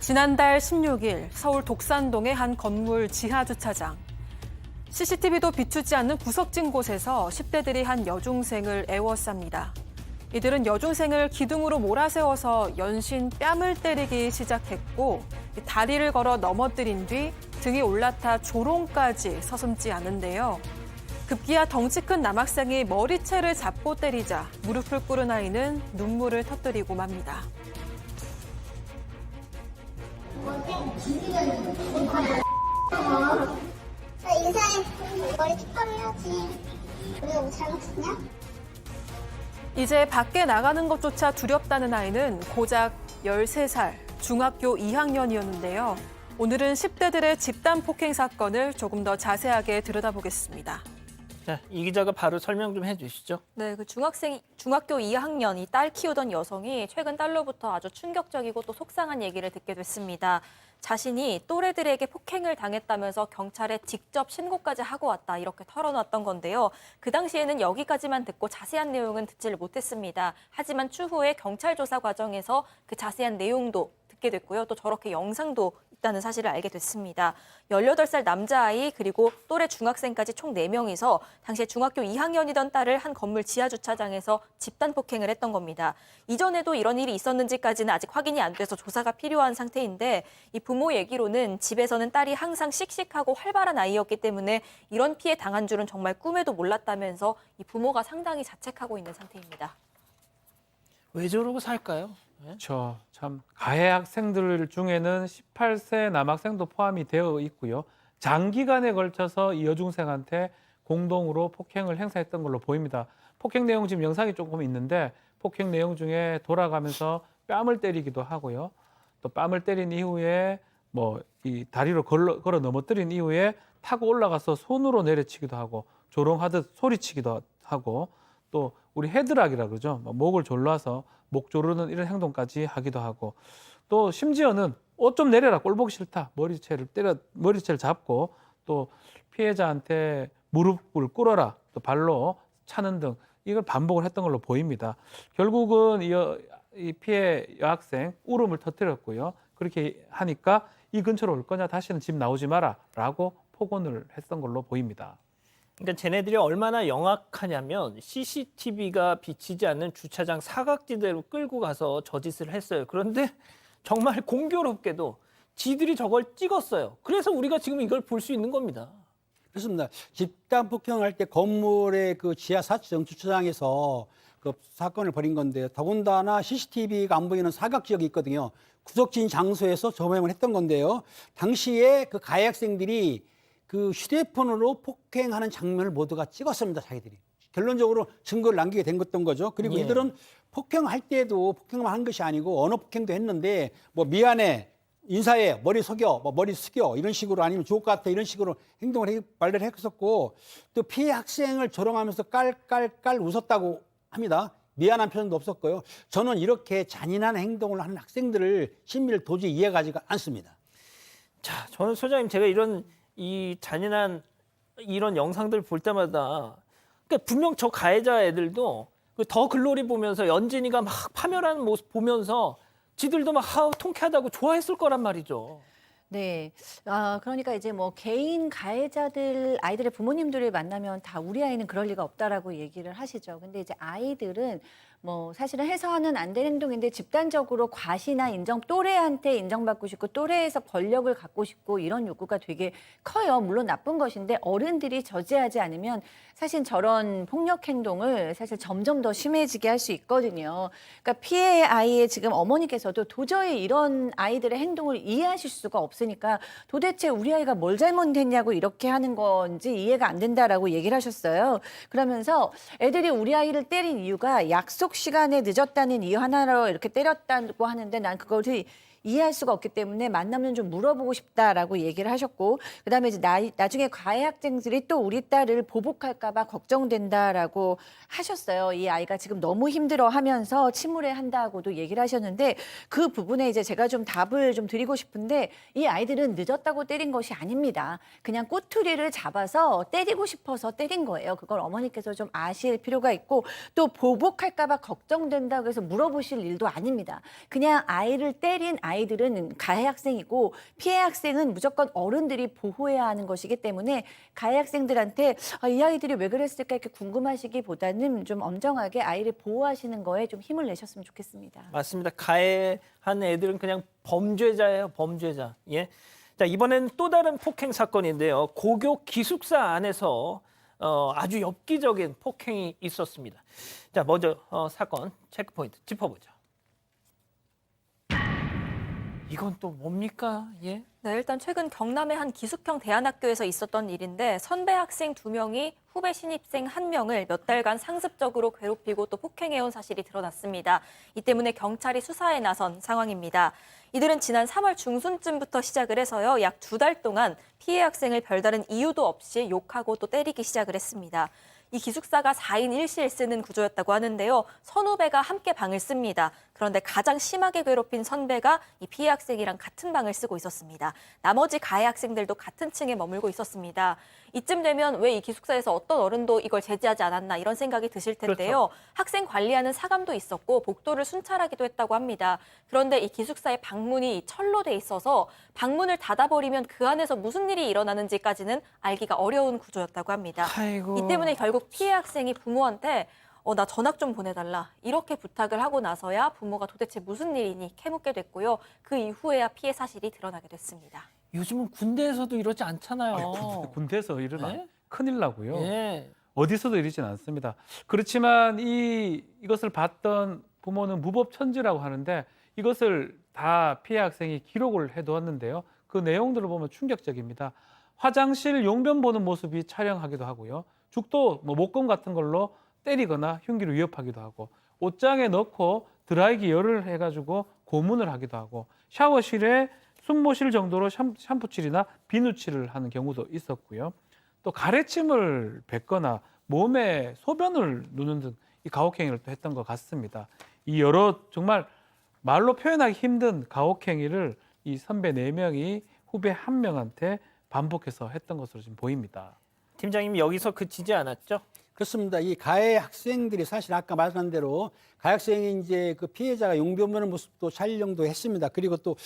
지난달 16일 서울 독산동의 한 건물 지하 주차장. CCTV도 비추지 않는 구석진 곳에서 10대들이 한 여중생을 애워쌉니다. 이들은 여중생을 기둥으로 몰아세워서 연신 뺨을 때리기 시작했고 다리를 걸어 넘어뜨린 뒤 등이 올라타 조롱까지 서슴지 않은데요. 급기야 덩치 큰 남학생이 머리채를 잡고 때리자 무릎을 꿇은 아이는 눈물을 터뜨리고 맙니다. 인사해. 머리 똑바로 해야지. 우리가 뭐 잘못했냐? 이제 밖에 나가는 것조차 두렵다는 아이는 고작 13살, 중학교 2학년이었는데요. 오늘은 10대들의 집단 폭행 사건을 조금 더 자세하게 들여다보겠습니다. 자, 이 기자가 바로 설명 좀 해주시죠. 네, 중학교 2학년 이 딸 키우던 여성이 최근 딸로부터 아주 충격적이고 또 속상한 얘기를 듣게 됐습니다. 자신이 또래들에게 폭행을 당했다면서 경찰에 직접 신고까지 하고 왔다 이렇게 털어놨던 건데요. 그 당시에는 여기까지만 듣고 자세한 내용은 듣지를 못했습니다. 하지만 추후에 경찰 조사 과정에서 그 자세한 내용도 듣게 됐고요. 또 저렇게 영상도 있다는 사실을 알게 됐습니다. 18살 남자아이 그리고 또래 중학생까지 총 4명이서 당시에 중학교 2학년이던 딸을 한 건물 지하 주차장에서 집단 폭행을 했던 겁니다. 이전에도 이런 일이 있었는지까지는 아직 확인이 안 돼서 조사가 필요한 상태인데 이 부모 얘기로는 집에서는 딸이 항상 씩씩하고 활발한 아이였기 때문에 이런 피해 당한 줄은 정말 꿈에도 몰랐다면서 이 부모가 상당히 자책하고 있는 상태입니다. 왜 저러고 살까요? 그렇죠. 참 가해 학생들 중에는 18세 남학생도 포함이 되어 있고요. 장기간에 걸쳐서 이 여중생한테 공동으로 폭행을 행사했던 걸로 보입니다. 폭행 내용 지금 영상이 조금 있는데 폭행 내용 중에 돌아가면서 뺨을 때리기도 하고요. 또 뺨을 때린 이후에 뭐 이 다리로 걸어 넘어뜨린 이후에 타고 올라가서 손으로 내려치기도 하고 조롱하듯 소리치기도 하고 또 우리 헤드락이라 그러죠. 목을 졸라서 목 조르는 이런 행동까지 하기도 하고 또 심지어는 옷 좀 내려라 꼴 보기 싫다 머리채를 잡고 또 피해자한테 무릎을 꿇어라 또 발로 차는 등 이걸 반복을 했던 걸로 보입니다. 결국은 이 피해 여학생 울음을 터뜨렸고요. 그렇게 하니까 이 근처로 올 거냐 다시는 집 나오지 마라 라고 폭언을 했던 걸로 보입니다. 그러니까 쟤네들이 얼마나 영악하냐면 CCTV가 비치지 않는 주차장 사각지대로 끌고 가서 저 짓을 했어요. 그런데 정말 공교롭게도 지들이 저걸 찍었어요. 그래서 우리가 지금 이걸 볼 수 있는 겁니다. 그렇습니다. 집단 폭행할 때 건물의 그 지하 4층 주차장에서 그 사건을 벌인 건데 더군다나 CCTV가 안 보이는 사각 지역이 있거든요. 구석진 장소에서 점행을 했던 건데요. 당시에 그 가해 학생들이 그 휴대폰으로 폭행하는 장면을 모두가 찍었습니다, 자기들이. 결론적으로 증거를 남기게 된 거죠. 그리고 예. 이들은 폭행할 때도 폭행만 한 것이 아니고 언어 폭행도 했는데 뭐 미안해, 인사해, 머리 속여, 뭐 머리 숙여 이런 식으로 아니면 주옥 같아 이런 식으로 말을 했었고 또 피해 학생을 조롱하면서 깔깔깔 웃었다고 합니다. 미안한 표현도 없었고요. 저는 이렇게 잔인한 행동을 하는 학생들을 심리를 도저히 이해가지가 않습니다. 자, 저는 소장님 제가 이 잔인한 이런 영상들 볼 때마다 그러니까 분명 저 가해자 애들도 그 더 글로리 보면서 연진이가 막 파멸하는 모습 보면서 지들도 막 통쾌하다고 좋아했을 거란 말이죠. 네. 그러니까 이제 뭐 개인 가해자들 아이들의 부모님들을 만나면 다 우리 아이는 그럴 리가 없다라고 얘기를 하시죠. 근데 이제 아이들은 뭐 사실은 해서는 안 될 행동인데 집단적으로 과시나 또래한테 인정받고 싶고 또래에서 권력을 갖고 싶고 이런 욕구가 되게 커요. 물론 나쁜 것인데 어른들이 저지하지 않으면 사실 저런 폭력 행동을 사실 점점 더 심해지게 할 수 있거든요. 그러니까 피해 아이의 지금 어머니께서도 도저히 이런 아이들의 행동을 이해하실 수가 없으니까 도대체 우리 아이가 뭘 잘못했냐고 이렇게 하는 건지 이해가 안 된다라고 얘기를 하셨어요. 그러면서 애들이 우리 아이를 때린 이유가 약속 시간에 늦었다는 이유 하나로 이렇게 때렸다고 하는데 난 그거를 이해할 수가 없기 때문에 만나면 좀 물어보고 싶다라고 얘기를 하셨고 그다음에 이제 나중에 가해 학생들이 또 우리 딸을 보복할까 봐 걱정된다라고 하셨어요. 이 아이가 지금 너무 힘들어하면서 침울해한다고도 얘기를 하셨는데 그 부분에 이제 제가 좀 답을 좀 드리고 싶은데 이 아이들은 늦었다고 때린 것이 아닙니다. 그냥 꼬투리를 잡아서 때리고 싶어서 때린 거예요. 그걸 어머니께서 좀 아실 필요가 있고 또 보복할까 봐 걱정된다고 해서 물어보실 일도 아닙니다. 그냥 아이를 때린 아이들은 가해 학생이고 피해 학생은 무조건 어른들이 보호해야 하는 것이기 때문에 가해 학생들한테 이 아이들이 왜 그랬을까 이렇게 궁금하시기보다는 좀 엄정하게 아이를 보호하시는 거에 좀 힘을 내셨으면 좋겠습니다. 맞습니다. 가해한 애들은 그냥 범죄자예요, 범죄자. 예. 자, 이번엔 또 다른 폭행 사건인데요. 고교 기숙사 안에서 아주 엽기적인 폭행이 있었습니다. 자, 먼저 사건 체크포인트 짚어보죠. 이건 또 뭡니까? 예. 네, 일단 최근 경남의 한 기숙형 대안학교에서 있었던 일인데 선배 학생 2명이 후배 신입생 1명을 몇 달간 상습적으로 괴롭히고 또 폭행해온 사실이 드러났습니다. 이 때문에 경찰이 수사에 나선 상황입니다. 이들은 지난 3월 중순쯤부터 시작을 해서요. 약 2달 동안 피해 학생을 별다른 이유도 없이 욕하고 또 때리기 시작을 했습니다. 이 기숙사가 4인 1실 쓰는 구조였다고 하는데요. 선후배가 함께 방을 씁니다. 그런데 가장 심하게 괴롭힌 선배가 이 피해 학생이랑 같은 방을 쓰고 있었습니다. 나머지 가해 학생들도 같은 층에 머물고 있었습니다. 이쯤 되면 왜 이 기숙사에서 어떤 어른도 이걸 제지하지 않았나 이런 생각이 드실 텐데요. 그렇죠. 학생 관리하는 사감도 있었고 복도를 순찰하기도 했다고 합니다. 그런데 이 기숙사의 방문이 철로 돼 있어서 방문을 닫아버리면 그 안에서 무슨 일이 일어나는지까지는 알기가 어려운 구조였다고 합니다. 아이고. 이 때문에 결국 피해 학생이 부모한테 나 전학 좀 보내달라 이렇게 부탁을 하고 나서야 부모가 도대체 무슨 일이니 캐묻게 됐고요. 그 이후에야 피해 사실이 드러나게 됐습니다. 요즘은 군대에서도 이러지 않잖아요. 군대에서 일어나 네? 큰일 나고요. 예. 어디서도 이러진 않습니다. 그렇지만 이것을 봤던 부모는 무법천지라고 하는데 이것을 다 피해 학생이 기록을 해두었는데요. 그 내용들을 보면 충격적입니다. 화장실 용변 보는 모습이 촬영하기도 하고요. 죽도 목검 같은 걸로 때리거나 흉기로 위협하기도 하고 옷장에 넣고 드라이기 열을 해가지고 고문을 하기도 하고 샤워실에 숨 못 쉴 정도로 샴푸칠이나 비누칠을 하는 경우도 있었고요. 또 가래침을 뱉거나 몸에 소변을 누는 등 이 가혹행위를 또 했던 것 같습니다. 이 여러 정말 말로 표현하기 힘든 가혹행위를 이 선배 4명이 후배 1명한테 반복해서 했던 것으로 지금 보입니다. 팀장님 여기서 그치지 않았죠? 그렇습니다. 이 가해 학생들이 사실 아까 말한 대로 가해 학생이 이제 그 피해자가 용변 보는 모습도 촬영도 했습니다. 그리고 또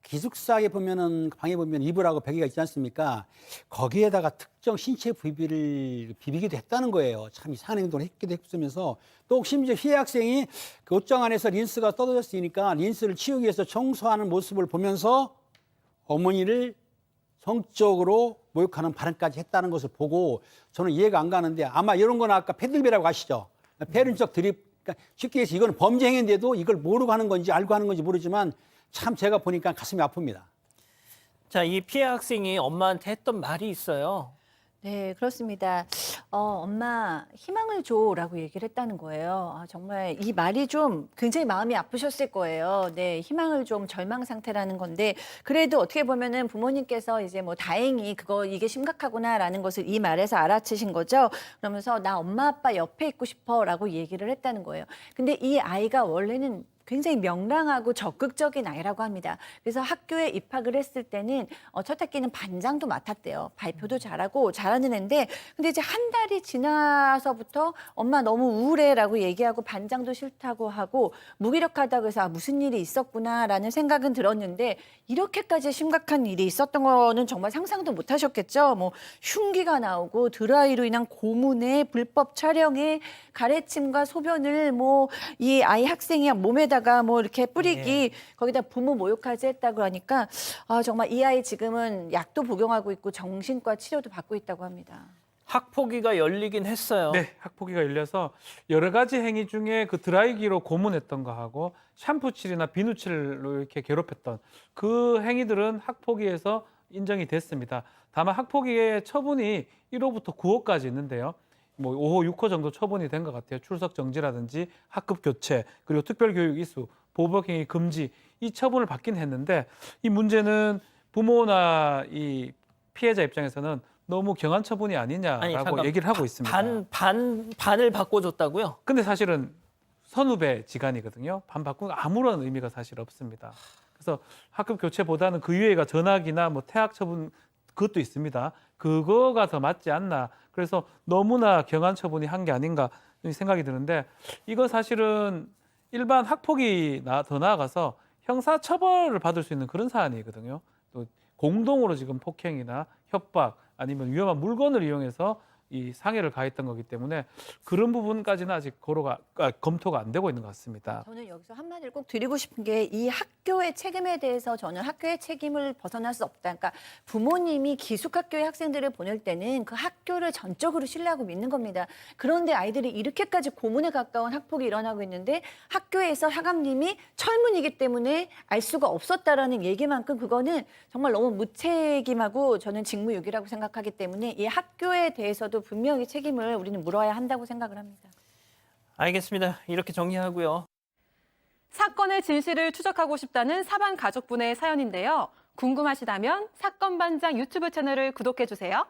기숙사에 보면은 방에 보면 이불하고 베개가 있지 않습니까? 거기에다가 특정 신체 부위를 비비기도 했다는 거예요. 참 이상한 행동을 했기도 했으면서 또 심지어 피해 학생이 그 옷장 안에서 린스가 떨어졌으니까 린스를 치우기 위해서 청소하는 모습을 보면서 어머니를 성적으로 모욕하는 발언까지 했다는 것을 보고 저는 이해가 안 가는데 아마 이런 거는 아까 패들배라고 아시죠? 패륜적 드립. 그러니까 쉽게 해서 이건 범죄 행위인데도 이걸 모르고 하는 건지 알고 하는 건지 모르지만 참 제가 보니까 가슴이 아픕니다. 자, 이 피해 학생이 엄마한테 했던 말이 있어요. 네, 그렇습니다. 엄마 희망을 줘라고 얘기를 했다는 거예요. 정말 이 말이 좀 굉장히 마음이 아프셨을 거예요. 네, 희망을 좀 절망 상태라는 건데 그래도 어떻게 보면은 부모님께서 이제 뭐 다행히 이게 심각하구나라는 것을 이 말에서 알아채신 거죠. 그러면서 나 엄마 아빠 옆에 있고 싶어라고 얘기를 했다는 거예요. 근데 이 아이가 원래는 굉장히 명랑하고 적극적인 아이라고 합니다. 그래서 학교에 입학을 했을 때는 첫 학기는 반장도 맡았대요. 발표도 잘하고 잘하는 애인데 근데 이제 한 달이 지나서부터 엄마 너무 우울해라고 얘기하고 반장도 싫다고 하고 무기력하다고 해서 무슨 일이 있었구나라는 생각은 들었는데 이렇게까지 심각한 일이 있었던 거는 정말 상상도 못 하셨겠죠. 뭐 흉기가 나오고 드라이로 인한 고문에 불법 촬영에 가래침과 소변을 뭐 이 아이 학생이 몸에다가 뭐 이렇게 뿌리기 거기다 부모 모욕까지 했다고 하니까 정말 이 아이 지금은 약도 복용하고 있고 정신과 치료도 받고 있다고 합니다. 학폭위가 열리긴 했어요. 네, 학폭위가 열려서 여러 가지 행위 중에 그 드라이기로 고문했던 거하고 샴푸칠이나 비누칠로 이렇게 괴롭혔던 그 행위들은 학폭위에서 인정이 됐습니다. 다만 학폭위의 처분이 1호부터 9호까지 있는데요. 뭐 5호, 6호 정도 처분이 된 것 같아요. 출석 정지라든지 학급 교체, 그리고 특별교육 이수, 보복행위 금지 이 처분을 받긴 했는데 이 문제는 부모나 이 피해자 입장에서는 너무 경한 처분이 아니냐라고 얘기를 하고 있습니다. 반을 바꿔줬다고요? 근데 사실은 선후배 지간이거든요. 반 바꾸는 아무런 의미가 사실 없습니다. 그래서 학급 교체보다는 그 이외가 전학이나 뭐 퇴학 처분 그것도 있습니다. 그거가 더 맞지 않나. 그래서 너무나 경한 처분이 한 게 아닌가 생각이 드는데 이거 사실은 일반 학폭이 더 나아가서 형사 처벌을 받을 수 있는 그런 사안이거든요. 또 공동으로 지금 폭행이나 협박 아니면 위험한 물건을 이용해서 이 상해를 가했던 거기 때문에 그런 부분까지는 아직 검토가 안 되고 있는 것 같습니다. 저는 여기서 한마디를 꼭 드리고 싶은 게 이 학교의 책임에 대해서 저는 학교의 책임을 벗어날 수 없다. 그러니까 부모님이 기숙학교의 학생들을 보낼 때는 그 학교를 전적으로 신뢰하고 믿는 겁니다. 그런데 아이들이 이렇게까지 고문에 가까운 학폭이 일어나고 있는데 학교에서 하감님이 철문이기 때문에 알 수가 없었다라는 얘기만큼 그거는 정말 너무 무책임하고 저는 직무유기라고 생각하기 때문에 이 학교에 대해서도 분명히 책임을 우리는 물어야 한다고 생각을 합니다. 알겠습니다. 이렇게 정리하고요. 사건의 진실을 추적하고 싶다는 사반 가족분의 사연인데요. 궁금하시다면 사건반장 유튜브 채널을 구독해주세요.